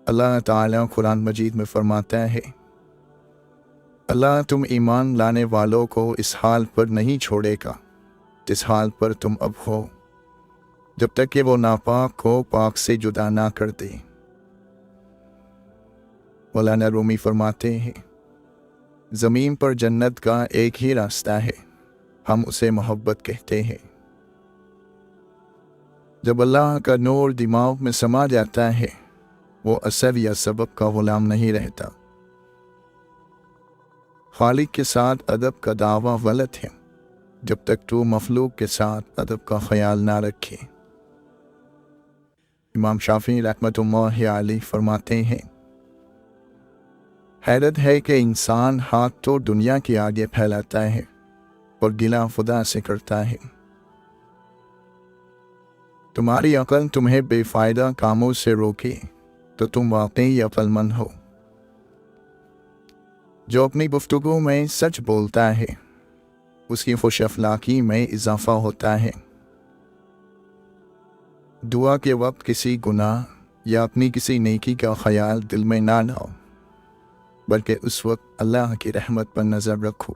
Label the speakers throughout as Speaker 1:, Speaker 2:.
Speaker 1: اللہ تعالیٰ قرآن مجید میں فرماتا ہے، اللہ تم ایمان لانے والوں کو اس حال پر نہیں چھوڑے گا جس حال پر تم اب ہو، جب تک کہ وہ ناپاک کو پاک سے جدا نہ کر دے۔ مولانا رومی فرماتے ہیں، زمین پر جنت کا ایک ہی راستہ ہے، ہم اسے محبت کہتے ہیں۔ جب اللہ کا نور دماغ میں سما جاتا ہے، وہ اثر یا سبب کا غلام نہیں رہتا۔ خالق کے ساتھ ادب کا دعویٰ غلط ہے جب تک تو مخلوق کے ساتھ ادب کا خیال نہ رکھے۔ امام شافعی رحمۃ اللہ علیہ فرماتے ہیں، حیرت ہے کہ انسان ہاتھ تو دنیا کے آگے پھیلاتا ہے اور گلہ خدا سے کرتا ہے۔ تمہاری عقل تمہیں بے فائدہ کاموں سے روکے تو تم واقعی عقل مند ہو۔ جو اپنی گفتگو میں سچ بولتا ہے اس کی خوش اخلاقی میں اضافہ ہوتا ہے۔ دعا کے وقت کسی گناہ یا اپنی کسی نیکی کا خیال دل میں نہ لاؤ، بلکہ اس وقت اللہ کی رحمت پر نظر رکھو۔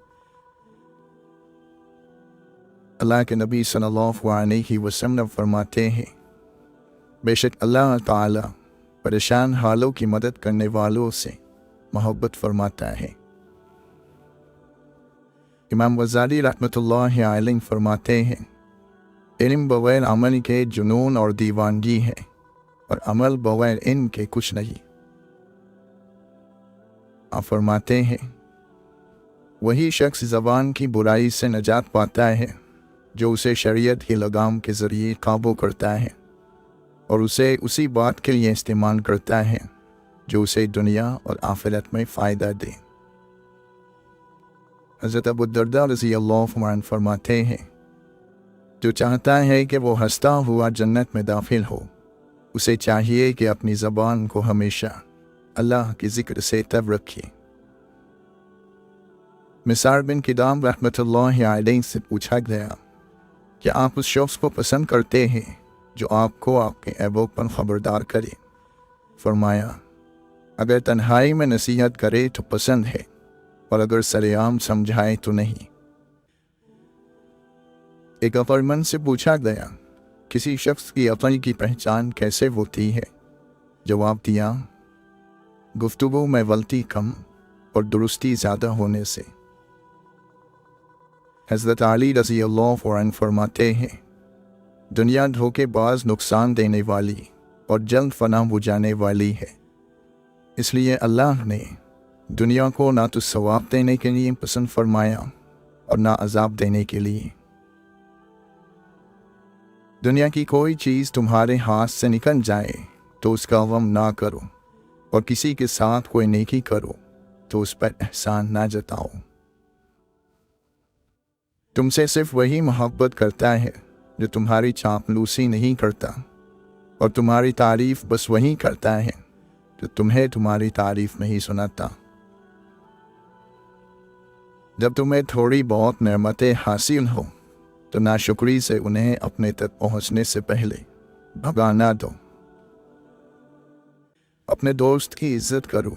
Speaker 1: اللہ کے نبی صلی اللہ علیہ وسلم فرماتے ہیں، بے شک اللہ تعالی پریشان حالوں کی مدد کرنے والوں سے محبت فرماتا ہے۔ امام غزالی رحمۃ اللہ علیہ فرماتے ہیں، علم بغیر عمل کے جنون اور دیوانگی ہے، اور عمل بغیر علم کے کچھ نہیں۔ آپ فرماتے ہیں، وہی شخص زبان کی برائی سے نجات پاتا ہے جو اسے شریعت کی لگام کے ذریعے قابو کرتا ہے اور اسے اسی بات کے لیے استعمال کرتا ہے جو اسے دنیا اور آخرت میں فائدہ دے۔ حضرت ابو الدرداء رضی اللہ عنہ فرماتے ہیں، جو چاہتا ہے کہ وہ ہنستا ہوا جنت میں داخل ہو، اسے چاہیے کہ اپنی زبان کو ہمیشہ اللہ کے ذکر سے تر رکھے۔ مسعر بن کدام رحمۃ اللہ علیہ سے پوچھا گیا کہ آپ اس شخص کو پسند کرتے ہیں جو آپ کو آپ کے عیبوں پر خبردار کرے؟ فرمایا، اگر تنہائی میں نصیحت کرے تو پسند ہے، اور اگر سر عام سمجھائے تو نہیں۔ ایک عقلمند سے پوچھا گیا، کسی شخص کی عقل کی پہچان کیسے ہوتی ہے؟ جواب دیا، گفتگو میں غلطی کم اور درستی زیادہ ہونے سے۔ حضرت علی رضی اللہ عنہ فرماتے ہیں، دنیا دھوکے باز، نقصان دینے والی اور جلد فنا ہو جانے والی ہے، اس لیے اللہ نے دنیا کو نہ تو ثواب دینے کے لیے پسند فرمایا اور نہ عذاب دینے کے لیے۔ دنیا کی کوئی چیز تمہارے ہاتھ سے نکل جائے تو اس کا غم نہ کرو، اور کسی کے ساتھ کوئی نیکی کرو تو اس پر احسان نہ جتاؤ۔ تم سے صرف وہی محبت کرتا ہے جو تمہاری چاپلوسی نہیں کرتا، اور تمہاری تعریف بس وہی کرتا ہے جو تمہیں تمہاری تعریف نہیں سناتا۔ جب تمہیں تھوڑی بہت نعمتیں حاصل ہو تو ناشکری سے انہیں اپنے تک پہنچنے سے پہلے بھگا نہ دو۔ اپنے دوست کی عزت کرو،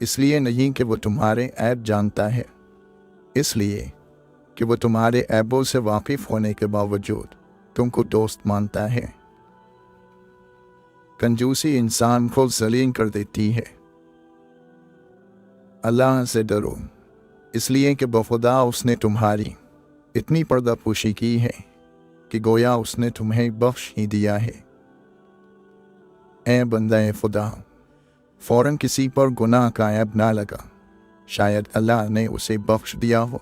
Speaker 1: اس لیے نہیں کہ وہ تمہارے عیب جانتا ہے، اس لیے کہ وہ تمہارے عیبوں سے واقف ہونے کے باوجود تم کو دوست مانتا ہے۔ کنجوسی انسان کو ذلیل کر دیتی ہے۔ اللہ سے ڈرو، اس لیے کہ بخدا اس نے تمہاری اتنی پردہ پوشی کی ہے کہ گویا اس نے تمہیں بخش ہی دیا ہے۔ اے بندہ خدا، فوراً کسی پر گناہ کا عیب نہ لگا، شاید اللہ نے اسے بخش دیا ہو،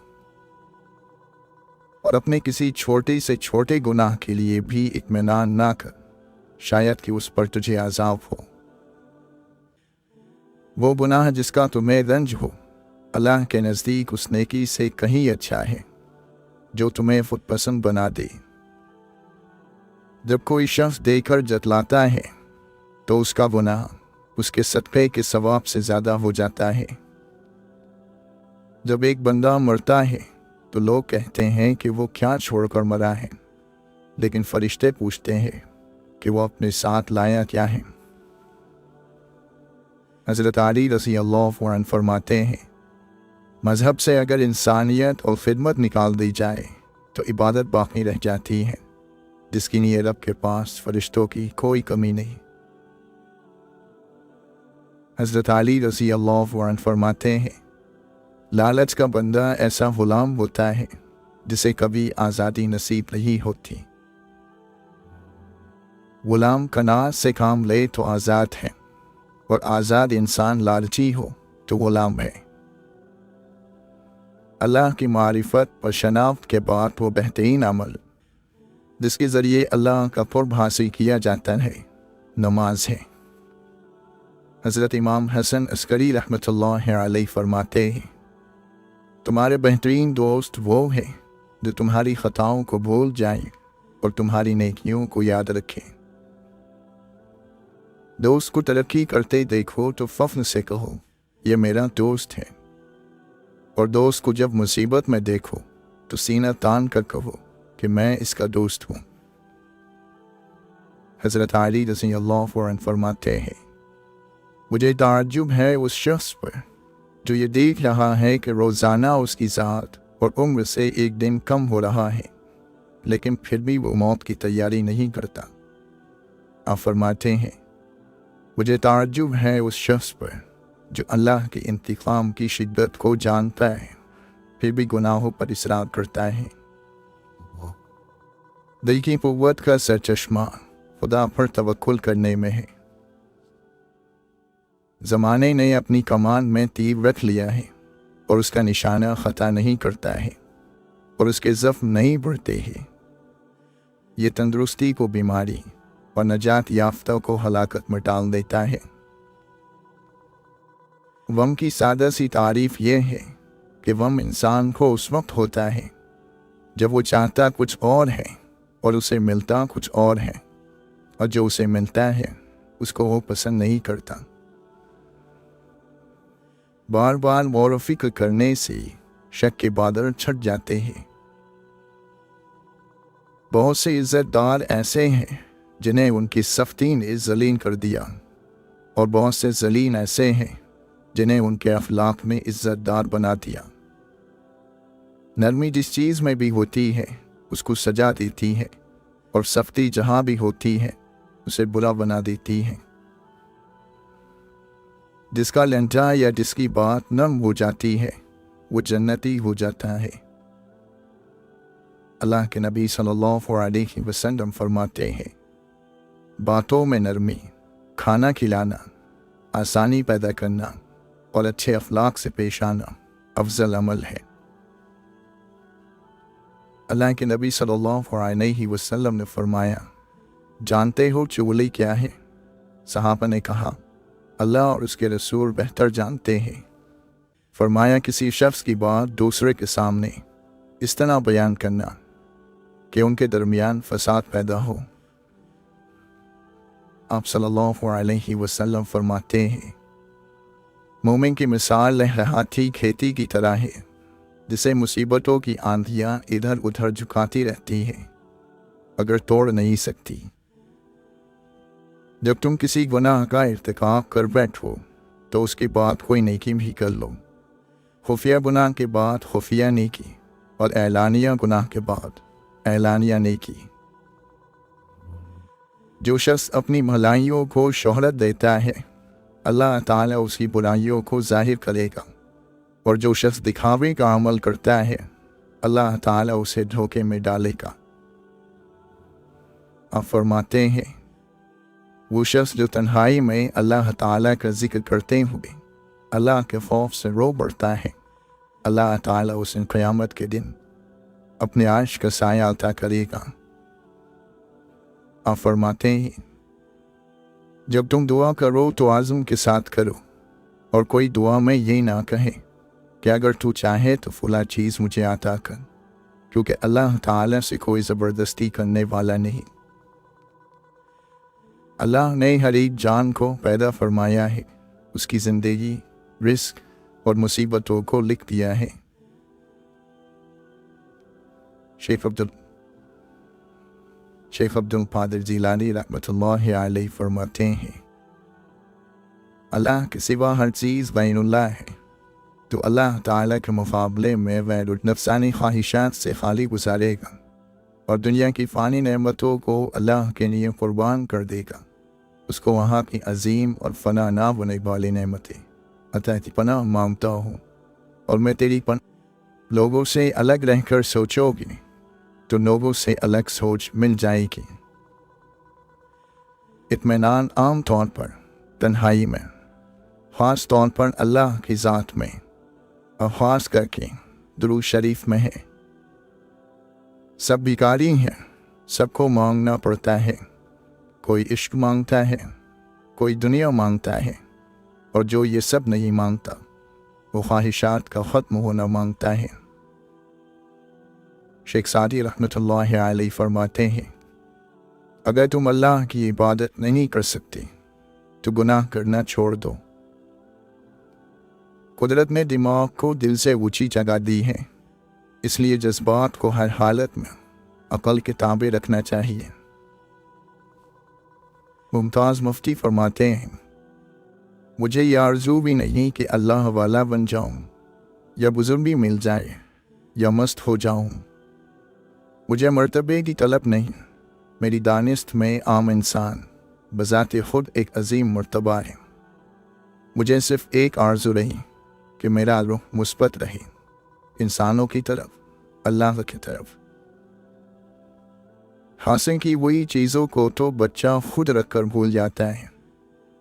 Speaker 1: اور اپنے کسی چھوٹے سے چھوٹے گناہ کے لیے بھی اطمینان نہ کر، شاید کہ اس پر تجھے عذاب ہو۔ وہ گناہ جس کا تمہیں رنج ہو، اللہ کے نزدیک اس نیکی سے کہیں اچھا ہے جو تمہیں خود پسند بنا دے۔ جب کوئی شخص دے کر جتلاتا ہے تو اس کا گناہ اس کے صدقے کے ثواب سے زیادہ ہو جاتا ہے۔ جب ایک بندہ مرتا ہے تو لوگ کہتے ہیں کہ وہ کیا چھوڑ کر مرا ہے، لیکن فرشتے پوچھتے ہیں کہ وہ اپنے ساتھ لایا کیا ہے۔ हज़रत अली रज़ी अल्लाह अन्हु फरमाते हैं, मज़हब से अगर इंसानियत और खिदमत निकाल दी जाए तो इबादत बाकी रह जाती है, जिसकी लिए रब के पास फरिश्तों की कोई कमी नहीं। हज़रत अली रज़ी अल्लाह अन्हु फरमाते हैं, लालच का बंदा ऐसा ग़ुलाम होता है जिसे कभी आज़ादी नसीब नहीं होती। ग़ुलाम कनात से काम ले तो आज़ाद है, और आज़ाद इंसान लालची हो तो ग़ुलाम है। अल्लाह की मारिफत और शनाख्त के बाद वो बेहतरीन अमल जिसके ज़रिए अल्लाह का क़ुर्ब हासिल किया जाता है, नमाज है। हज़रत इमाम हसन अस्करी रहमतुल्लाह अलैह फरमाते हैं, तुम्हारे बेहतरीन दोस्त वो हैं जो तुम्हारी ख़ताओं को भूल जाएं और तुम्हारी नेकियों को याद रखें। दोस्त को तरक्की करते देखो तो फ़ख्र से कहो, ये मेरा दोस्त है, और दोस्त को जब मुसीबत में देखो तो सीना तान कर कहो कि मैं इसका दोस्त हूँ। हज़रत अली रज़ी अल्लाह अन्हु फरमाते हैं, मुझे ताज्जुब है उस शख्स पर जो ये देख रहा है कि रोज़ाना उसकी ज़ात और उम्र से एक दिन कम हो रहा है, लेकिन फिर भी वो मौत की तैयारी नहीं करता। आप फरमाते हैं, मुझे ताज्जुब है उस शख्स पर जो अल्लाह के इंतकाम की शिद्दत को जानता है, फिर भी गुनाहों पर इसरार करता है। दिल की कुव्वत का सरचश्मा खुदा पर तवक्कुल करने में है। ज़माने ने अपनी कमान में तीर रख लिया है और उसका निशाना ख़ता नहीं करता है और उसके ज़ख्म नहीं बढ़ते हैं। ये तंदुरुस्ती को बीमारी और नजात याफ्ता को हलाकत में डाल देता है। गम की सादा सी तारीफ़ ये है कि गम इंसान को उस वक्त होता है जब वो चाहता कुछ और है और उसे मिलता कुछ और है, और जो उसे मिलता है उसको वो पसंद नहीं करता। बार बार गौर व फिक्र करने से शक के बादल छट जाते हैं। बहुत से इज़्ज़तदार ऐसे हैं जिन्हें उनकी सख्ती ने ज़लील कर दिया, और बहुत से ज़लील ऐसे हैं जिन्हें उनके अखलाक में इज़्ज़तदार बना दिया। नरमी जिस चीज़ में भी होती है उसको सजा देती है, और सख्ती जहाँ भी होती है उसे बुरा बना देती है। जिसका लहजा या जिसकी बात नम हो जाती है वो जन्नती हो जाता है। अल्लाह के नबी सल्लल्लाहु अलैहि वसल्लम फरमाते हैं, बातों में नरमी, खाना खिलाना, आसानी पैदा करना और अच्छे अखलाक से पेश आना अफजल अमल है। अल्लाह के नबी सल्लल्लाहु अलैहि वसल्लम ने फरमाया, जानते हो चुगली क्या है? सहाबा ने कहा, अल्लाह और उसके रसूल बेहतर जानते हैं। फरमाया, किसी शख्स की बात दूसरे के सामने इस तरह बयान करना कि उनके दरमियान फसाद पैदा हो। आप सल्लल्लाहु अलैहि वसल्लम फरमाते हैं, मोमिन की मिसाल लहराती खेती की तरह है जिसे मुसीबतों की आंधियाँ इधर उधर झुकाती रहती है अगर तोड़ नहीं सकती। जब तुम किसी गुनाह का इर्तिकाब कर बैठो तो उसके बाद कोई नेकी भी कर लो। खुफिया गुनाह के बाद खुफिया नेकी, और ऐलानिया गुनाह के बाद ऐलानिया नेकी। जो शख्स अपनी भलाइयों को शोहरत देता है, अल्लाह ताला उसकी बुराइयों को जाहिर करेगा, और जो शख्स दिखावे का अमल करता है, अल्लाह ताला उसे धोखे में डालेगा। आप फरमाते हैं, वो शख्स जो तन्हाई में अल्लाह ताला का जिक्र करते हुए अल्लाह के खौफ से रो बढ़ता है, अल्लाह ताला उसे क़यामत के दिन अपने अर्श का साया अता करेगा। आप फरमाते हैं, जब तुम दुआ करो तो आज़म के साथ करो, और कोई दुआ में ये ना कहे कि अगर तू चाहे तो फला चीज़ मुझे अता कर, क्योंकि अल्लाह ताला से कोई ज़बरदस्ती करने वाला नहीं। अल्लाह ने हर एक जान को पैदा फरमाया है, उसकी ज़िंदगी, रिस्क और मुसीबतों को लिख दिया है। शेख अब्दुल कादिर जिलानी रहमतुल्लाह अलैह फरमाते हैं, अल्लाह के सिवा हर चीज़ बैनुल्लाह है, तो अल्लाह ताला के मुकाबले में वह नफसानी ख्वाहिशात से खाली गुजारेगा और दुनिया की फ़ानी नेमतों को अल्लाह के लिए कुर्बान कर देगा। उसको वहाँ की अजीम और फना ना होने वाली नेमतें अतः पनाह मांगता हूँ, और मैं तेरी लोगों से अलग रहकर सोचोगी तो लोगों से अलग सोच मिल जाएगी। इत्मीनान आम तौर पर तन्हाई में, ख़ास तौर पर अल्लाह की ज़ात में और ख़ास करके दुरूद शरीफ में है। सब भिखारी हैं, सबको मांगना पड़ता है। कोई इश्क मांगता है, कोई दुनिया मांगता है, और जो ये सब नहीं मांगता वो ख्वाहिशात का ख़त्म होना मांगता है। शेख सादी रहमतुल्लाहि अलैहि फरमाते हैं, अगर तुम अल्लाह की इबादत नहीं कर सकते तो गुनाह करना छोड़ दो। कुदरत ने दिमाग को दिल से ऊंची जगह दी है, इसलिए जज्बात को हर हालत में अक़ल के ताबे रखना चाहिए। मुमताज़ मुफ्ती फरमाते हैं, मुझे ये आरज़ू भी नहीं कि अल्लाह वाला बन जाऊं, या बुज़ुर्गी मिल जाए, या मस्त हो जाऊं। मुझे मर्तबे की तलब नहीं, मेरी दानिस्त में आम इंसान बज़ाते ख़ुद एक अजीम मर्तबा है। मुझे सिर्फ़ एक आरज़ू रही कि मेरा रुख मुस्बत रहे, इंसानों की तरफ, अल्लाह की तरफ। हासिल की वही चीज़ों को तो बच्चा खुद रख कर भूल जाता है,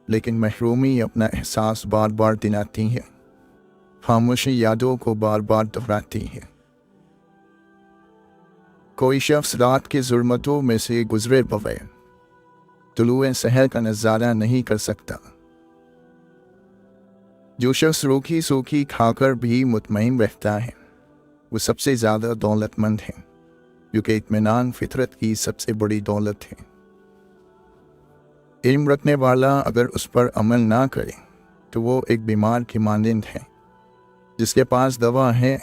Speaker 1: लेकिन महरूमी अपना एहसास बार बार दिलाती है, खामोशी यादों को बार बार दोहराती है। कोई शख्स रात की ज़ुल्मतों में से गुजरे बगैर तुलुए सहर का नज़ारा नहीं कर सकता। जो शख्स रूखी सूखी खाकर भी मुतमईन रहता है वो सबसे ज़्यादा दौलतमंद है, क्योंकि इत्मीनान फितरत की सबसे बड़ी दौलत है। इल्म रखने वाला अगर उस पर अमल ना करे तो वो एक बीमार की मानंद है, जिसके पास दवा है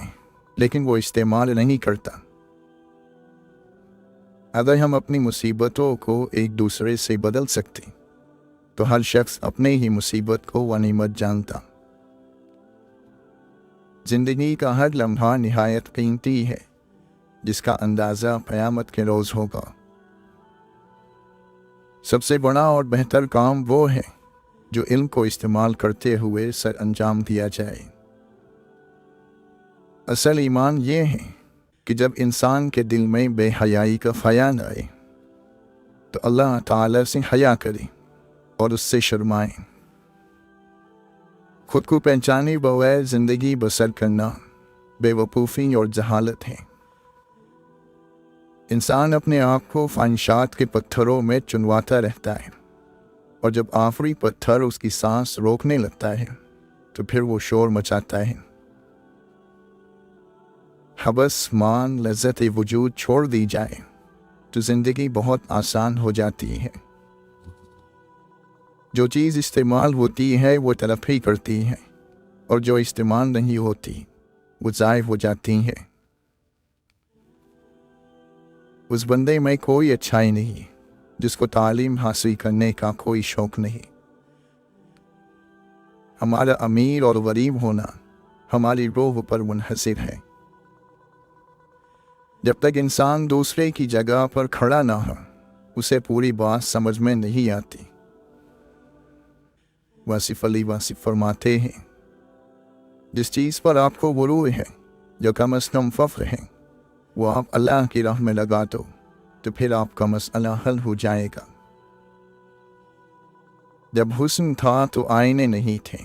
Speaker 1: लेकिन वो इस्तेमाल नहीं करता। अगर हम अपनी मुसीबतों को एक दूसरे से बदल सकते तो हर शख्स अपने ही मुसीबत को गनीमत जानता। ज़िंदगी का हर लम्हा निहायत कीमती है, जिसका अंदाज़ा क़यामत के रोज़ होगा। सबसे बड़ा और बेहतर काम वो है जो इल्म को इस्तेमाल करते हुए सर अंजाम दिया जाए। असल ईमान ये है कि जब इंसान के दिल में बेहयाई का ख्याल आए तो अल्लाह ताला से हया करे और उससे शर्माए। खुद को पहचाने बगैर ज़िंदगी बसर करना बेवकूफ़ी और जहालत है। इंसान अपने आप को ख्वाहिशात के पत्थरों में चुनवाता रहता है, और जब आखिरी पत्थर उसकी सांस रोकने लगता है तो फिर वो शोर मचाता है। हबस मान लज्जत वजूद छोड़ दी जाए तो ज़िंदगी बहुत आसान हो जाती है। जो चीज़ इस्तेमाल होती है वो तरक्की करती है, और जो इस्तेमाल नहीं होती वो ज़ाय हो जाती है। उस बंदे में कोई अच्छाई नहीं जिसको तालीम हासिल करने का कोई शौक़ नहीं। हमारा अमीर और गरीब होना हमारी रूह पर मुनहसिर है। जब तक इंसान दूसरे की जगह पर खड़ा ना हो उसे पूरी बात समझ में नहीं आती। वासिफ अली वासिफ फरमाते हैं, जिस चीज़ पर आपको गुरूर है, जो कम अज़ कम फ़ख्र है, वो आप अल्लाह की राह में लगा दो तो फिर आपका मसला हल हो जाएगा। जब हुस्न था तो आईने नहीं थे,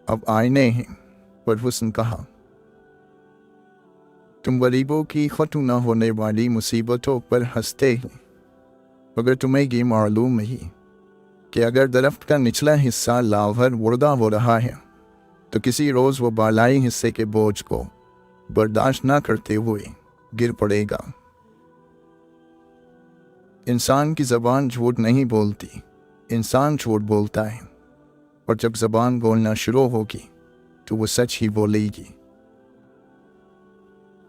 Speaker 1: अब आईने हैं पर हुस्न कहाँ। तुम गरीबों की ख़त्म न होने वाली मुसीबतों पर हंसते हो, मगर तुम्हें ये मालूम नहीं कि अगर दरख्त का निचला हिस्सा लाभर मुर्दा हो रहा है तो किसी रोज़ वो बालाई हिस्से के बोझ को बर्दाश्त ना करते हुए गिर पड़ेगा। इंसान की ज़बान झूठ नहीं बोलती, इंसान झूठ बोलता है, और जब ज़बान बोलना शुरू होगी तो वो सच ही बोलेगी।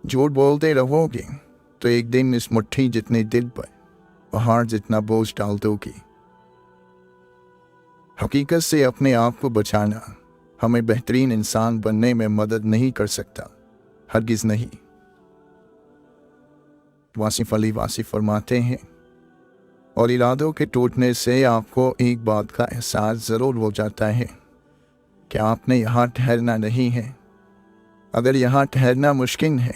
Speaker 1: झूठ बोलते रहोगे तो एक दिन इस मुट्ठी जितने दिल पर पहाड़ जितना बोझ डाल दोगे। हकीकत से अपने आप को बचाना हमें बेहतरीन इंसान बनने में मदद नहीं कर सकता, हरगिज़ नहीं। वासिफ अली वासिफ फरमाते हैं, और इरादों के टूटने से आपको एक बात का एहसास ज़रूर हो जाता है कि आपने यहाँ ठहरना नहीं है। अगर यहाँ ठहरना मुश्किल है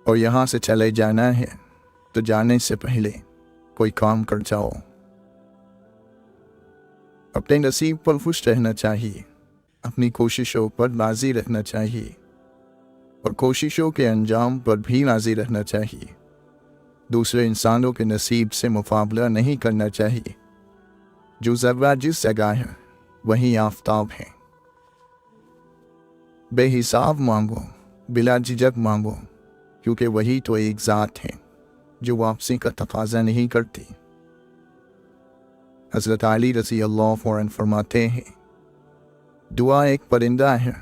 Speaker 1: और यहाँ से चले जाना है तो जाने से पहले कोई काम कर जाओ। अपने नसीब पर खुश रहना चाहिए, अपनी कोशिशों पर राज़ी रहना चाहिए और कोशिशों के अंजाम पर भी राज़ी रहना चाहिए। दूसरे इंसानों के नसीब से मुकाबला नहीं करना चाहिए। जो ज़र्रा जिस जगह है वहीं आफताब है। बेहिसाब मांगो, बिला झिझक मांगो, क्योंकि वही तो एक ज़ात है जो वापसी का तकाजा नहीं करती। हज़रत अली रज़ी अल्लाह अन्हु फरमाते हैं, दुआ एक परिंदा है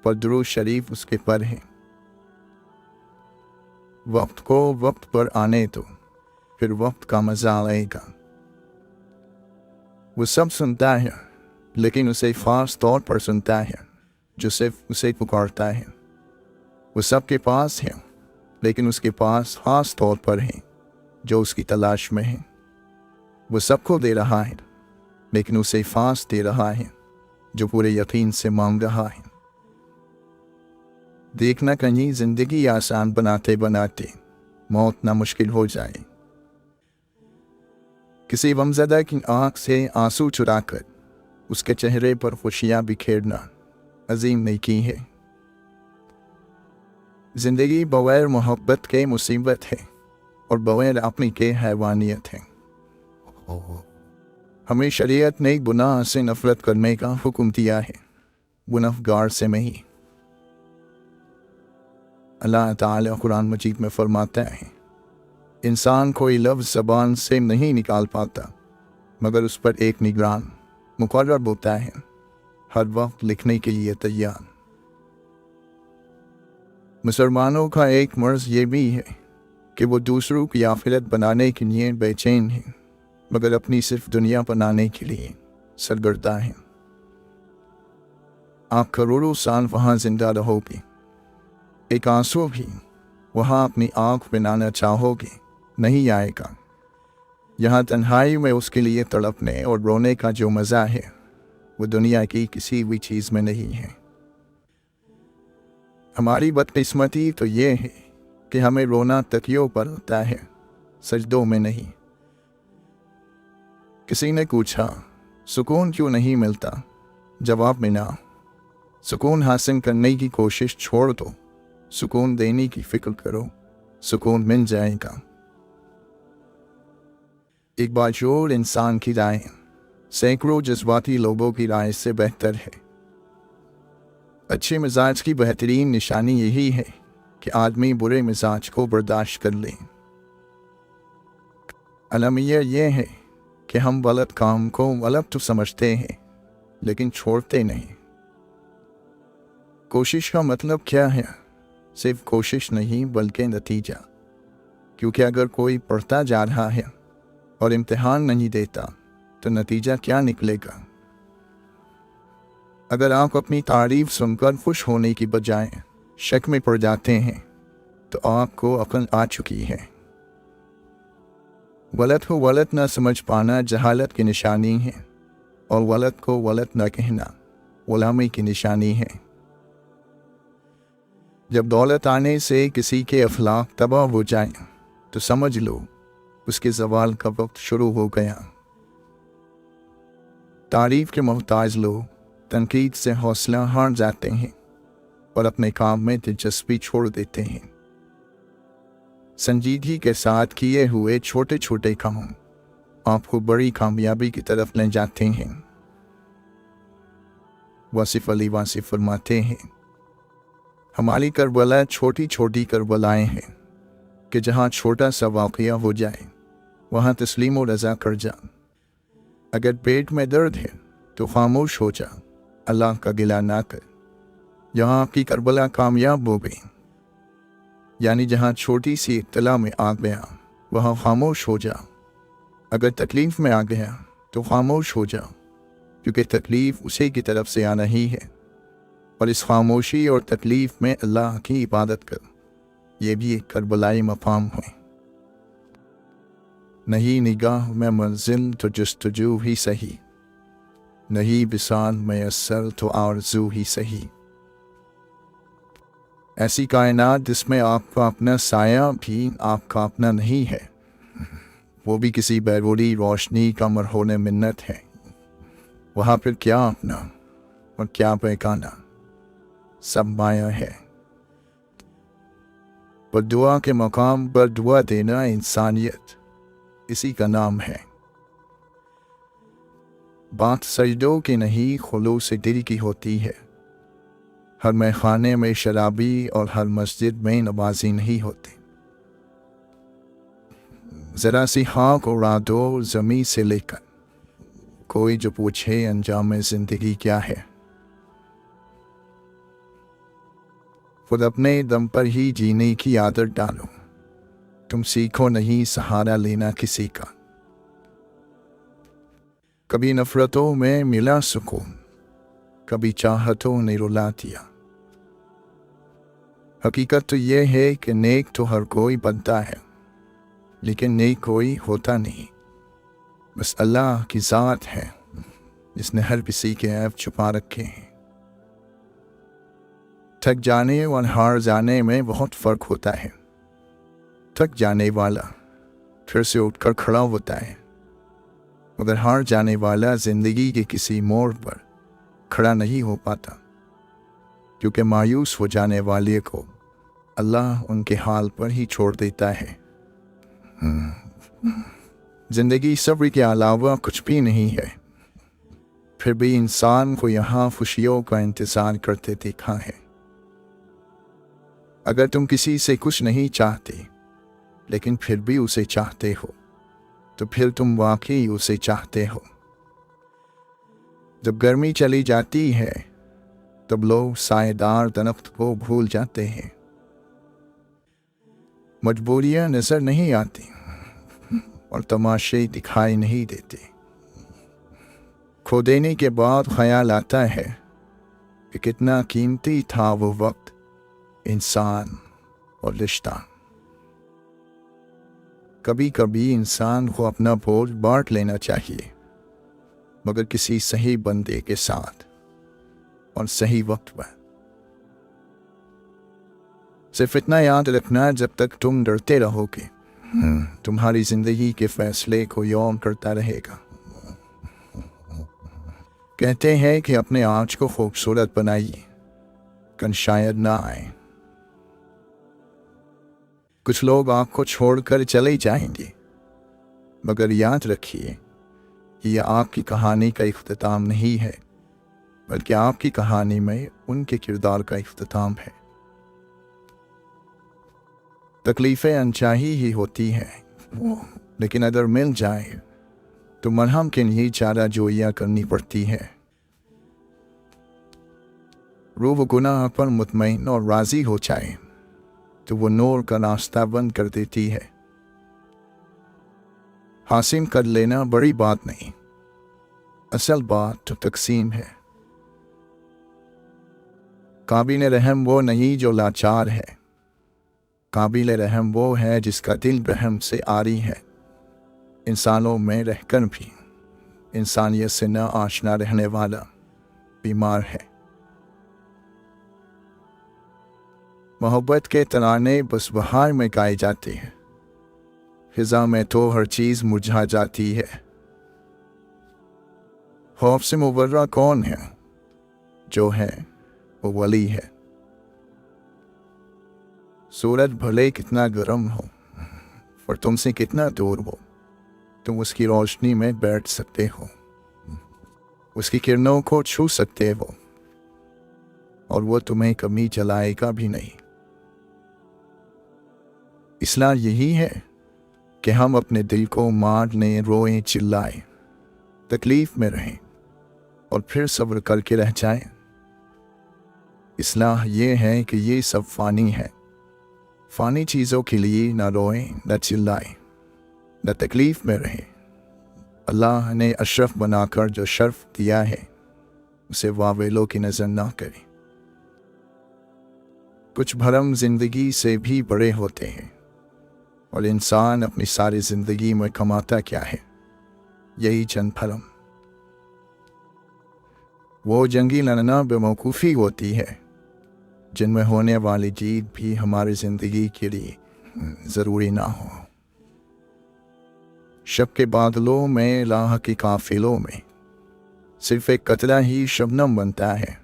Speaker 1: पर दुरूद शरीफ उसके पर है। वक्त को वक्त पर आने दो, फिर वक्त का मज़ा आएगा। वो सब सुनता है लेकिन उसे ख़ास तौर पर सुनता है जो सिर्फ उसे पुकारता है। वो सबके पास है लेकिन उसके पास ख़ास तौर पर है जो उसकी तलाश में है। वो सबको दे रहा है लेकिन उसे ख़ास दे रहा है जो पूरे यकीन से मांग रहा है। देखना कहीं ज़िंदगी आसान बनाते बनाते मौत ना मुश्किल हो जाए। किसी गमज़दा की आँख से आंसू चुराकर उसके चेहरे पर खुशियाँ बिखेरना अजीम नेकी है। ज़िंदगी बगैर मोहब्बत के मुसीबत है और बगैर अपनी के हैवानियत है। हमें शरीयत ने गुनाह से नफरत करने का हुक्म दिया है, गुनहगार से नहीं। अल्लाह ताला कुरान मजीद में फरमाता है, इंसान कोई लफ्ज़ ज़बान से नहीं निकाल पाता मगर उस पर एक निगरान मुकर्रर होता है, हर वक्त लिखने के लिए तैयार। मुसलमानों का एक मर्ज़ ये भी है कि वो दूसरों की आखिरत बनाने के लिए बेचैन है मगर अपनी सिर्फ दुनिया बनाने के लिए सरगर्दा है। आप करोड़ों साल वहाँ जिंदा रहोगे, एक आंसू भी वहाँ अपनी आँख बनाना चाहोगे नहीं आएगा। यहाँ तन्हाई में उसके लिए तड़पने और रोने का जो मज़ा है वो दुनिया की किसी भी चीज़ में नहीं है। हमारी बदकिस्मती तो ये है कि हमें रोना तकियों पर होता है, सजदों में नहीं। किसी ने पूछा, सुकून क्यों नहीं मिलता? जवाब में ना, सुकून हासिल करने की कोशिश छोड़ दो, सुकून देने की फिक्र करो, सुकून मिल जाएगा। एक बाशऊर इंसान की राय सैकड़ों जज्बाती लोगों की राय से बेहतर है। अच्छे मिजाज की बेहतरीन निशानी यही है कि आदमी बुरे मिजाज को बर्दाश्त कर ले। अलमिया ये है कि हम गलत काम को गलत तो समझते हैं लेकिन छोड़ते नहीं। कोशिश का मतलब क्या है? सिर्फ कोशिश नहीं बल्कि नतीजा। क्योंकि अगर कोई पढ़ता जा रहा है और इम्तिहान नहीं देता तो नतीजा क्या निकलेगा? अगर आप अपनी तारीफ सुनकर खुश होने की बजाय शक में पड़ जाते हैं तो आपको अक्ल आ चुकी है। गलत को गलत न समझ पाना जहालत की निशानी है और गलत को गलत न कहना गुलामी की निशानी है। जब दौलत आने से किसी के अखलाक तबाह हो जाए तो समझ लो उसके ज़वाल का वक्त शुरू हो गया। तारीफ के मोहताज लोग तनकीद से हौसला हार जाते हैं और अपने काम में दिलचस्पी छोड़ देते हैं। संजीदगी के साथ किए हुए छोटे छोटे काम आपको बड़ी कामयाबी की तरफ ले जाते हैं। वासिफ अली वासिफ फरमाते हैं, हमारी करबला छोटी छोटी करबलाएं हैं कि जहाँ छोटा सा वाक़या हो जाए वहाँ तस्लीम और रज़ा कर जा। अगर पेट में दर्द है तो खामोश हो जा, अल्लाह का गिला ना कर। यहाँ आपकी करबला कामयाब हो गई, यानी जहाँ छोटी सी इत्तला में आ गया वहाँ खामोश हो जा। अगर तकलीफ़ में आ गया तो खामोश हो जा, क्योंकि तकलीफ़ उसी की तरफ से आ रही है। और इस खामोशी और तकलीफ़ में अल्लाह की इबादत कर, ये भी एक करबलाई मकाम है। नहीं निगाह में मंजिल तो जस्तजू ही सही, नहीं बिसाल मैसर तो आरज़ू ही सही। ऐसी कायनात जिसमें आपका अपना साया भी आपका अपना नहीं है, वो भी किसी बैरूनी रोशनी का मरहून मिन्नत है। वहाँ फिर क्या अपना और क्या बेगाना, सब माया है। पर दुआ के मकाम पर दुआ देना इंसानियत, इसी का नाम है। बात सजदों की नहीं खुलूस दिल की होती है। हर मैखाने में शराबी और हर मस्जिद में नमाजी नहीं होते। ज़रा सी खाक उड़ा दो ज़मीं से लेकर, कोई जो पूछे अंजाम ज़िंदगी क्या है। खुद अपने दम पर ही जीने की आदत डालो, तुम सीखो नहीं सहारा लेना किसी का। कभी नफ़रतों में मिला सुकून, कभी चाहतों ने रुला दिया। हकीकत तो ये है कि नेक तो हर कोई बनता है, लेकिन नेक कोई होता नहीं। बस अल्लाह की ज़ात है जिसने हर किसी के ऐब छुपा रखे हैं। थक जाने और हार जाने में बहुत फ़र्क होता है। थक जाने वाला फिर से उठकर खड़ा होता है, मगर हार जाने वाला ज़िंदगी के किसी मोड़ पर खड़ा नहीं हो पाता, क्योंकि मायूस हो जाने वाले को अल्लाह उनके हाल पर ही छोड़ देता है। ज़िंदगी सब्र के अलावा कुछ भी नहीं है, फिर भी इंसान को यहाँ खुशियों का इंतज़ार करते देखा है। अगर तुम किसी से कुछ नहीं चाहते लेकिन फिर भी उसे चाहते हो, तो फिर तुम वाकई उसे चाहते हो। जब गर्मी चली जाती है तब लोग साएदार दरख्त को भूल जाते हैं। मजबूरियां नजर नहीं आती और तमाशे दिखाई नहीं देते। खो देने के बाद ख्याल आता है कि कितना कीमती था वो वक्त, इंसान और रिश्ता। कभी कभी इंसान को अपना बोझ बांट लेना चाहिए, मगर किसी सही बंदे के साथ और सही वक्त पर। सिर्फ इतना याद रखना, जब तक तुम डरते रहोगे तुम्हारी जिंदगी के फैसले को यौम करता रहेगा। कहते हैं कि अपने आज को खूबसूरत बनाइए, कल शायद ना आए। कुछ लोग आपको छोड़कर चले जाएंगे, मगर याद रखिए कि यह आपकी कहानी का इख्तिताम नहीं है, बल्कि आपकी कहानी में उनके किरदार का इख्तिताम है। तकलीफ़ें अनचाही ही होती हैं, लेकिन अगर मिल जाए तो मरहम के लिए चारा जोइयाँ करनी पड़ती है। रूह गुनाह पर मुतमईन और राज़ी हो जाए तो वो नूर का रास्ता बंद कर देती है। हासिल कर लेना बड़ी बात नहीं, असल बात तो तकसीम है। काबिल रहम वो नहीं जो लाचार है, काबिल रहम वो है जिसका दिल रहम से आरी है। इंसानों में रहकर भी इंसानियत से न आशना रहने वाला बीमार है। मोहब्बत के तराने बस बहार में गाए जाते हैं, फिजा में तो हर चीज़ मुरझा जाती है। खौफ से मुबर्रा कौन है? जो है वो वली है। सूरज भले कितना गर्म हो और तुमसे कितना दूर हो, तुम उसकी रोशनी में बैठ सकते हो, उसकी किरणों को छू सकते हो, और वो तुम्हें कभी जलाएगा भी नहीं। इस्लाह यही है कि हम अपने दिल को मारने, रोएं, चिल्लाएं, तकलीफ में रहें और फिर सब्र करके रह जाएं। इस्लाह ये है कि ये सब फ़ानी है। फ़ानी चीज़ों के लिए न रोएं, न चिल्लाएं, न तकलीफ में रहें, अल्लाह ने अशरफ बनाकर जो शर्फ दिया है उसे वावेलों की नज़र ना करे। कुछ भरम जिंदगी से भी बड़े होते हैं और इंसान अपनी सारी जिंदगी में कमाता क्या है, यही चंद भरम। वो जंगी लड़ना बेवकूफ़ी होती है जिनमें होने वाली जीत भी हमारी ज़िंदगी के लिए ज़रूरी ना हो। शब के बादलों में लाह की काफिलों में सिर्फ एक कतरा ही शबनम बनता है,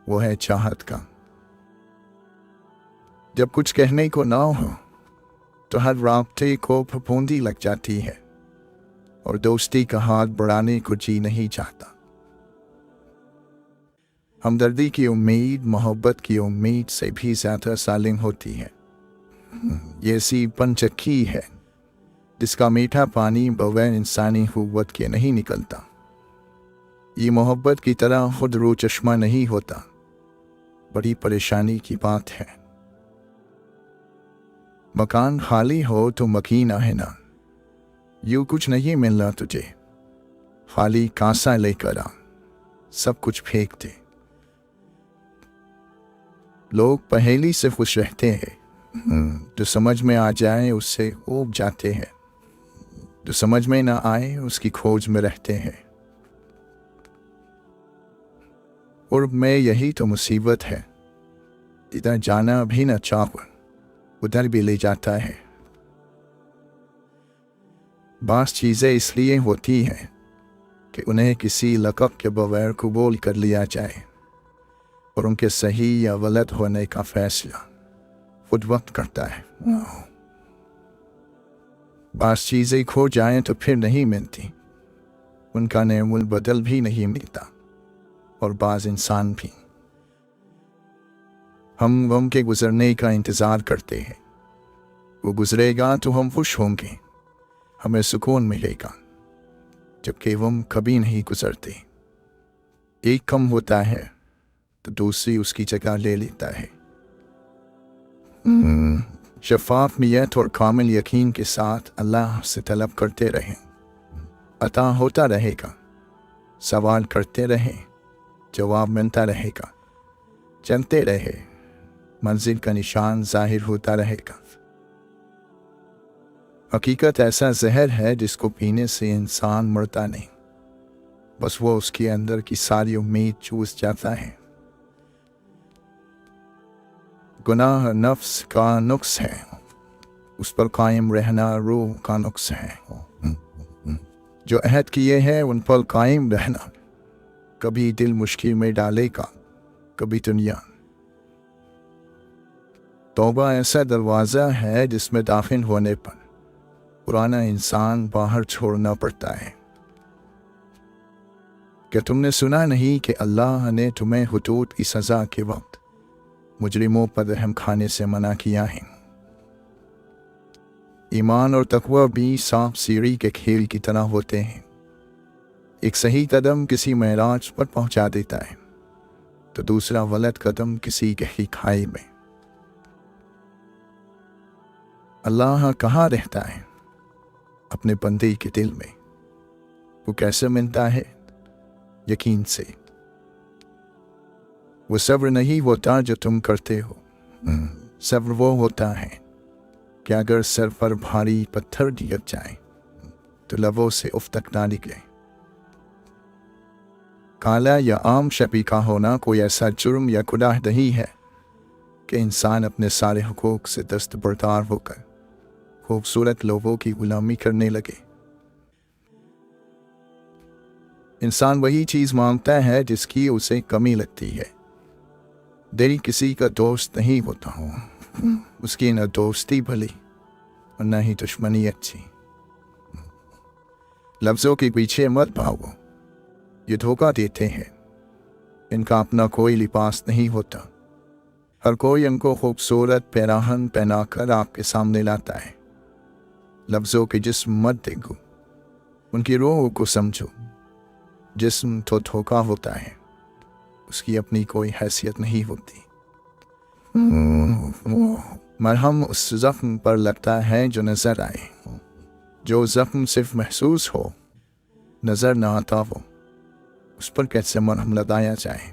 Speaker 1: वो है चाहत का। जब कुछ कहने को ना हो तो हर राब्ते को फफूंदी लग जाती है और दोस्ती का हाथ बढ़ाने को जी नहीं चाहता। हमदर्दी की उम्मीद मोहब्बत की उम्मीद से भी ज़्यादा सालिम होती है। ये सी पंचक्की है जिसका मीठा पानी बगैर इंसानी हुव्वत के नहीं निकलता। ये मोहब्बत की तरह खुद रो चश्मा नहीं होता, बड़ी परेशानी की बात है। मकान खाली हो तो मकीना है ना, यूँ कुछ नहीं मिलना तुझे, खाली कांसा लेकर आ, सब कुछ फेंक दे। लोग पहेली से खुश रहते हैं, जो समझ में आ जाए उससे ऊब जाते हैं, जो समझ में ना आए उसकी खोज में रहते हैं। और में यही तो मुसीबत है, इधर जाना भी न चाहो उधर भी ले जाता है। बास चीज़ें इसलिए होती हैं कि उन्हें किसी लक़ब के बगैर कबूल कर लिया जाए और उनके सही या गलत होने का फैसला खुद वक्त करता है। बास चीज़ें खो जाएं तो फिर नहीं मिलती, उनका नेमुल बदल भी नहीं मिलता, और बाज़ इंसान भी। हम गम के गुजरने का इंतज़ार करते हैं, वो गुजरेगा तो हम खुश होंगे, हमें सुकून मिलेगा, जबकि गम कभी नहीं गुजरते। एक कम होता है तो दूसरी उसकी जगह ले लेता है। शफाफ नियत और कामिल यकीन के साथ अल्लाह से तलब करते रहें, अता होता रहेगा। सवाल करते रहें, जवाब मिलता रहेगा। चलते रहे, मंजिल का निशान जाहिर होता रहेगा। हकीकत ऐसा जहर है जिसको पीने से इंसान मरता नहीं, बस वो उसके अंदर की सारी उम्मीद चूस जाता है। गुनाह नफ्स का नुक्स है, उस पर कायम रहना रूह का नुक्स है। जो अहद किए हैं उन पर कायम रहना कभी दिल मुश्किल में डालेगा, कभी दुनिया। तौबा ऐसा दरवाज़ा है जिसमें दाखिल होने पर पुराना इंसान बाहर छोड़ना पड़ता है। क्या तुमने सुना नहीं कि अल्लाह ने तुम्हें हुदूद की सज़ा के वक्त मुजरिमों पर रहम खाने से मना किया है। ईमान और तकवा भी सांप सीढ़ी के खेल की तरह होते हैं। एक सही कदम किसी महराज पर पहुंचा देता है तो दूसरा गलत कदम किसी गहरी खाई में। अल्लाह कहाँ रहता है? अपने बंदे के दिल में। वो कैसे मिलता है? यकीन से। वो सब्र नहीं होता जो तुम करते हो, सब्र वो होता है कि अगर सर पर भारी पत्थर दिया जाए तो लबों से उफ तक ना निकले। काला या आम शबी का होना कोई ऐसा जुर्म या गुनाह नहीं है कि इंसान अपने सारे हुकूक से दस्तबरदार होकर खूबसूरत लोगों की गुलामी करने लगे। इंसान वही चीज़ मांगता है जिसकी उसे कमी लगती है। दिल किसी का दोस्त नहीं होता हो, उसकी न दोस्ती भली और न ही दुश्मनी अच्छी। लफ्ज़ों के पीछे मत भागो, ये धोखा देते हैं। इनका अपना कोई लिबास नहीं होता। हर कोई इनको खूबसूरत पैराहन पहनाकर आपके सामने लाता है। लफ्ज़ों के जिस्म मत देखो, उनकी रूह को समझो। जिस्म तो धोखा होता है, उसकी अपनी कोई हैसियत नहीं होती। मरहम उस ज़ख्म पर लगता है जो नज़र आए। जो ज़ख्म सिर्फ महसूस हो नज़र न आता हो, उस पर कैसे मरहम लगाया जाए।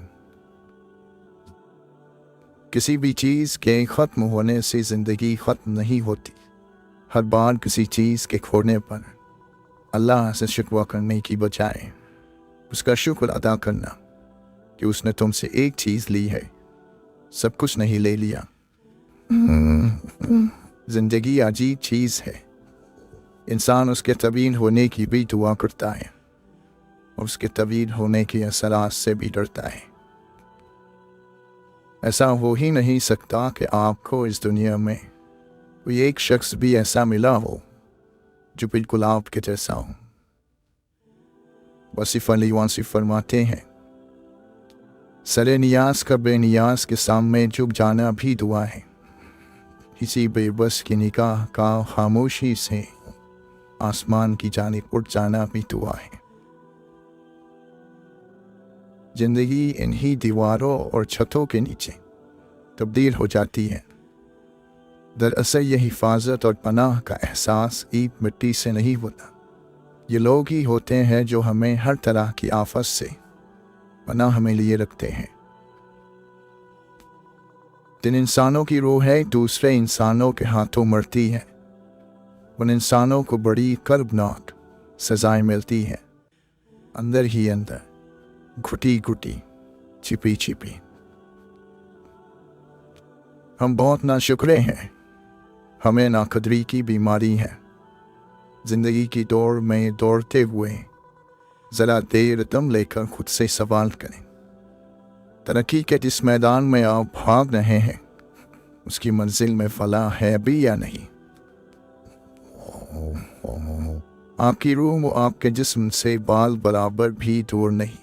Speaker 1: किसी भी चीज़ के ख़त्म होने से ज़िंदगी ख़त्म नहीं होती। हर बार किसी चीज़ के खोने पर अल्लाह से शिकवा करने की बजाय उसका शुक्र अदा करना कि उसने तुमसे एक चीज़ ली है, सब कुछ नहीं ले लिया। ज़िंदगी अजीब चीज़ है। इंसान उसके तवील होने की भी दुआ करता है और उसके तवील होने के असरात से भी डरता है। ऐसा हो ही नहीं सकता कि आपको इस दुनिया में कोई एक शख्स भी ऐसा मिला हो जो बिल्कुल आपके जैसा हो। वसीफ़ अली वासी फरमाते हैं, सरे नियाज का बेनियाज के सामने झुक जाना भी दुआ है। किसी बेबस की निगाह का खामोशी से आसमान की जानिब उठ जाना भी दुआ है। जिंदगी इन्हीं दीवारों और छतों के नीचे तब्दील हो जाती है। दरअसल ये हिफाजत और पनाह का एहसास ईंट मिट्टी से नहीं होता। ये लोग ही होते हैं जो हमें हर तरह की आफत से पनाह हमें लिए रखते हैं। जिन इंसानों की रूह है दूसरे इंसानों के हाथों मरती है, उन इंसानों को बड़ी कर्बनाक सजाएं मिलती हैं, अंदर ही अंदर, घुटी घुटी, छिपी छिपी। हम बहुत नाशुक्रे हैं, हमें नाकदरी की बीमारी है। जिंदगी की दौड़ में दौड़ते हुए ज़रा देर दम लेकर खुद से सवाल करें, तरक्की के जिस मैदान में आप भाग रहे हैं उसकी मंजिल में फलाह है भी या नहीं। आपकी रूह वो आपके जिस्म से बाल बराबर भी दूर नहीं,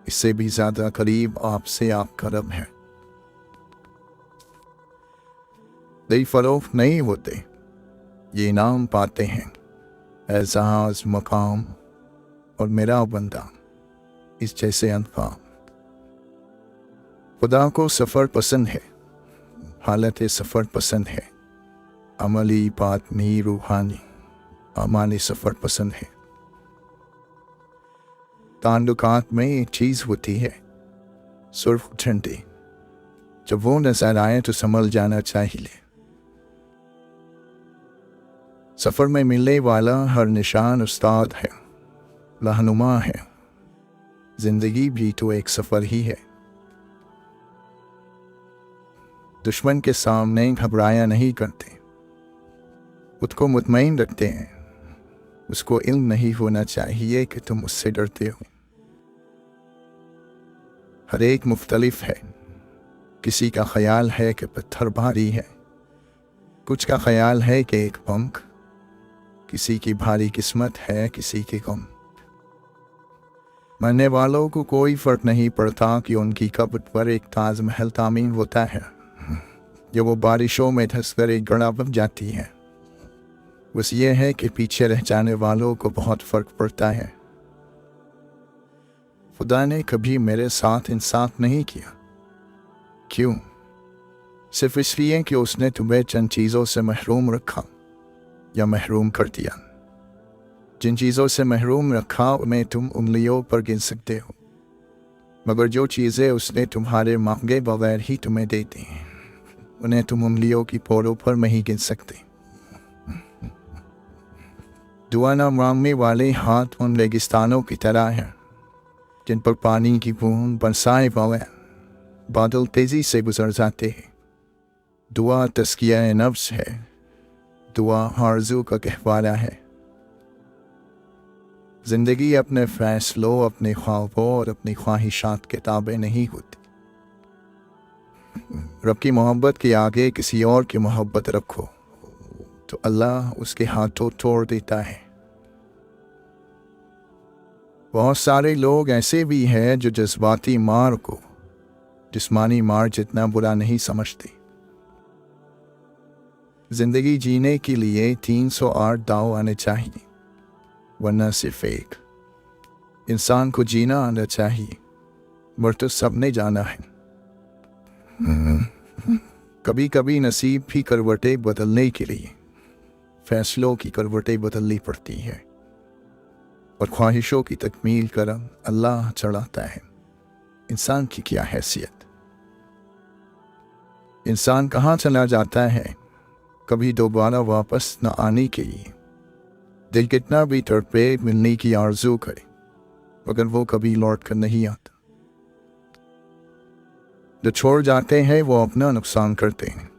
Speaker 1: इससे भी ज़्यादा करीब आपसे आपका रब है। दई फरोख्त नहीं होते, ये इनाम पाते हैं, एजाज मकाम और मेरा बंदा, इस जैसे अनफाम। खुदा को सफ़र पसंद है, हालत सफ़र पसंद है, अमली बातनी रूहानी अमानी सफ़र पसंद है। ताल्लुकात में एक चीज़ होती है सुर्ख झंडे, जब वो नजर आए तो संभल जाना चाहिए। सफ़र में मिलने वाला हर निशान उस्ताद है, रहनुमा है। जिंदगी भी तो एक सफ़र ही है। दुश्मन के सामने घबराया नहीं करते, खुद को मुतमईन रखते हैं। उसको इल्म नहीं होना चाहिए कि तुम उससे डरते हो। हर एक मुख्तलिफ है, किसी का ख्याल है कि पत्थर भारी है, कुछ का ख्याल है कि एक पंख, किसी की भारी किस्मत है, किसी की कम। मरने वालों को कोई फ़र्क नहीं पड़ता कि उनकी कब्र पर एक ताज महल तामीर होता है, जो वो बारिशों में धंसकर एक गड़ा बन जाती है। बस ये है कि पीछे रह जाने वालों को बहुत फ़र्क पड़ता है। खुदा ने कभी मेरे साथ इंसाफ नहीं किया। क्यों? सिर्फ इसलिए कि उसने तुम्हें चंद चीज़ों से महरूम रखा या महरूम कर दिया। जिन चीज़ों से महरूम रखा उन्हें तुम उंगलियों पर गिन सकते हो, मगर जो चीज़ें उसने तुम्हारे मांगे बगैर ही तुम्हें दे दी उन्हें तुम उंगलियों की पोरों पर नहीं गिन सकते। दुआ न मांगने वाले हाथ उन रेगिस्तानों की तरह हैं जिन पर पानी की बूंद बरसाए बगैर बादल तेज़ी से गुजर जाते हैं। दुआ तस्किया नफ्स है, दुआ आरज़ू का कहवारा है। ज़िंदगी अपने फ़ैसलों, अपने ख्वाबों और अपनी ख्वाहिशात के ताबे नहीं होती। रब की मोहब्बत के आगे किसी और की मोहब्बत रखो तो अल्लाह उसके हाथों तोड़ देता है। बहुत सारे लोग ऐसे भी हैं जो जज्बाती मार को जिस्मानी मार जितना बुरा नहीं समझते। जिंदगी जीने के लिए 308 दाव आने चाहिए, वरना सिर्फ एक। इंसान को जीना आना चाहिए, मर तो सबने जाना है। कभी कभी नसीब भी करवटें बदलने के लिए फैसलों की करवटें बदलनी पड़ती है, और ख्वाहिशों की तकमील कर अल्लाह चढ़ाता है। इंसान की क्या हैसियत, इंसान कहाँ चला जाता है कभी दोबारा वापस न आने के लिए। दिल कितना भी तड़पे मिलने की आरज़ू करे मगर वो कभी लौट कर नहीं आता। जो छोड़ जाते हैं वो अपना नुकसान करते हैं।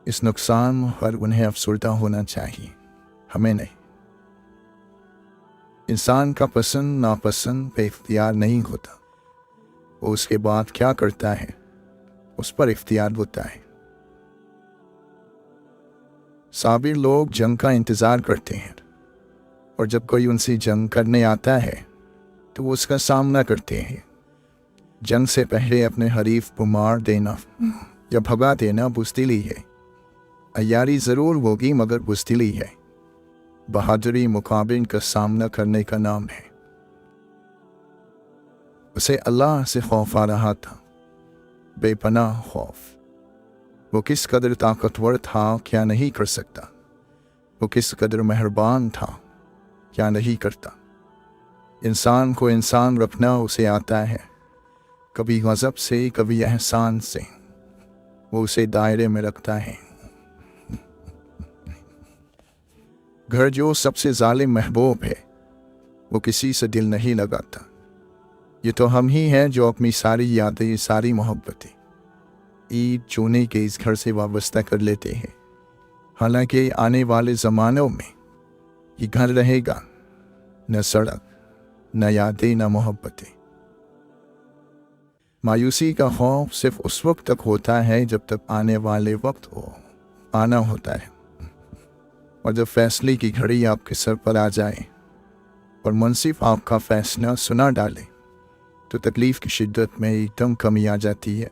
Speaker 1: इस नुकसान पर उन्हें अफसरदा होना चाहिए, हमें नहीं। इंसान का पसंद नापसंद पे इख्तियार नहीं होता, वो उसके बाद क्या करता है उस पर इख्तियार होता है। साबिर लोग जंग का इंतज़ार करते हैं और जब कोई उनसे जंग करने आता है तो वो उसका सामना करते हैं। जंग से पहले अपने हरीफ को मार देना या भगा देना बुज़दिली है। अय्यारी ज़रूर होगी मगर बुज़दिली है। बहादुरी मुकाबिल का सामना करने का नाम है। उसे अल्लाह से खौफ आ रहा था, बेपनाह खौफ। वो किस कदर ताकतवर था क्या नहीं कर सकता, वो किस कदर मेहरबान था क्या नहीं करता। इंसान को इंसान रखना उसे आता है, कभी गज़ब से कभी एहसान से वो उसे दायरे में रखता है। घर जो सबसे ज़ालिम महबूब है वो किसी से दिल नहीं लगाता। ये तो हम ही हैं जो अपनी सारी यादें सारी मोहब्बतें ईद चूने के इस घर से वाबस्ता कर लेते हैं। हालांकि आने वाले ज़मानों में ये घर रहेगा न सड़क न यादें न मोहब्बतें। मायूसी का खौफ सिर्फ उस वक्त तक होता है जब तक आने वाले वक्त को आना होता है, और जब फैसले की घड़ी आपके सर पर आ जाए और मुंसिफ आपका फैसला सुना डाले तो तकलीफ़ की शिद्दत में एकदम कमी आ जाती है।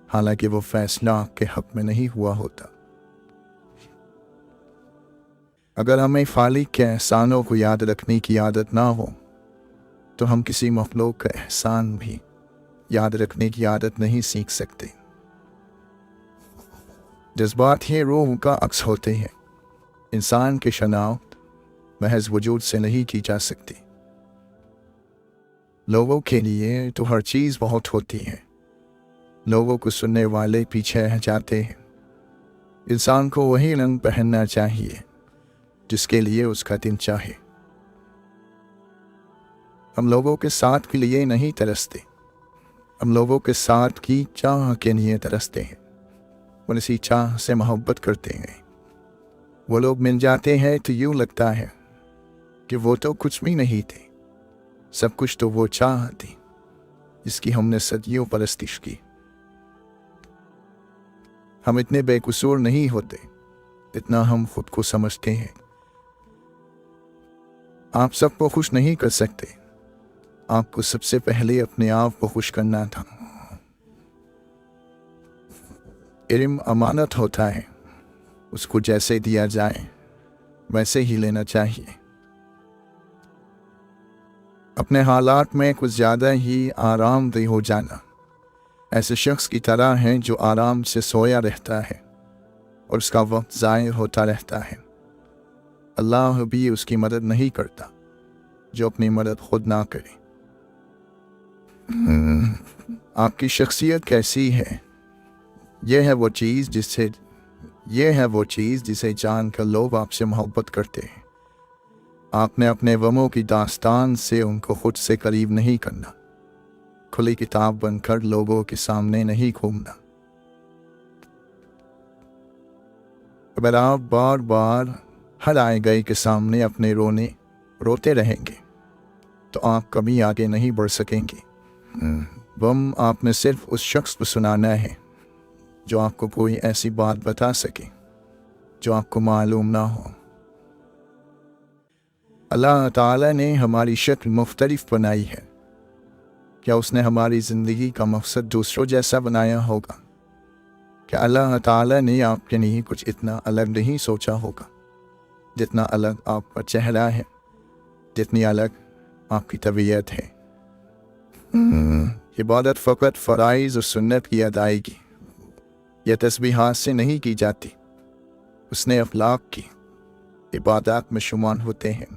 Speaker 1: हालांकि वो फैसला आपके हक में नहीं हुआ होता। अगर हमें फालिक के एहसानों को याद रखने की आदत ना हो तो हम किसी मखलूक का एहसान भी याद रखने की आदत नहीं सीख सकते। जज्बात ही रूह का अक्स होते हैं। इंसान की शनाख्त महज वजूद से नहीं की जा सकती। लोगों के लिए तो हर चीज़ बहुत होती है, लोगों को सुनने वाले पीछे रह जाते हैं। इंसान को वही रंग पहनना चाहिए जिसके लिए उसका दिल चाहे। हम लोगों के साथ के लिए नहीं तरसते, हम लोगों के साथ की चाह के लिए तरसते हैं और इसी चाह से मोहब्बत करते हैं। वो लोग मिल जाते हैं तो यूँ लगता है कि वो तो कुछ भी नहीं थे, सब कुछ तो वो चाह थी जिसकी हमने सदियों परस्तिश की। हम इतने बेकसूर नहीं होते इतना हम खुद को समझते हैं। आप सबको खुश नहीं कर सकते, आपको सबसे पहले अपने आप को खुश करना था। इल्म अमानत होता है, उसको जैसे दिया जाए वैसे ही लेना चाहिए। अपने हालात में कुछ ज़्यादा ही आरामदेह हो जाना ऐसे शख्स की तरह है जो आराम से सोया रहता है और उसका वक्त ज़ाय होता रहता है। अल्लाह भी उसकी मदद नहीं करता जो अपनी मदद खुद ना करे। आपकी शख्सियत कैसी है, यह है वो चीज़ जिसे जानकर लोग आपसे मोहब्बत करते हैं। आपने अपने गमों की दास्तान से उनको खुद से करीब नहीं करना, खुली किताब बनकर लोगों के सामने नहीं घूमना। अगर आप बार बार हर आए गए के सामने अपने रोते रहेंगे तो आप कभी आगे नहीं बढ़ सकेंगे। गम आपने सिर्फ उस शख्स को सुनाना है जो आपको कोई ऐसी बात बता सके जो आपको मालूम ना हो। अल्लाह ताला ने हमारी शक्ल मुख्तलिफ बनाई है, क्या उसने हमारी ज़िंदगी का मकसद दूसरों जैसा बनाया होगा? क्या अल्लाह ताला ने आपके लिए कुछ इतना अलग नहीं सोचा होगा जितना अलग आपका चेहरा है, जितनी अलग आपकी तबीयत है? इबादत फ़कत फ़राइज़ और सुन्नत की अदायगी या तस्बीहात से नहीं की जाती, उसने अखलाक की इबादत में शुमार होते हैं।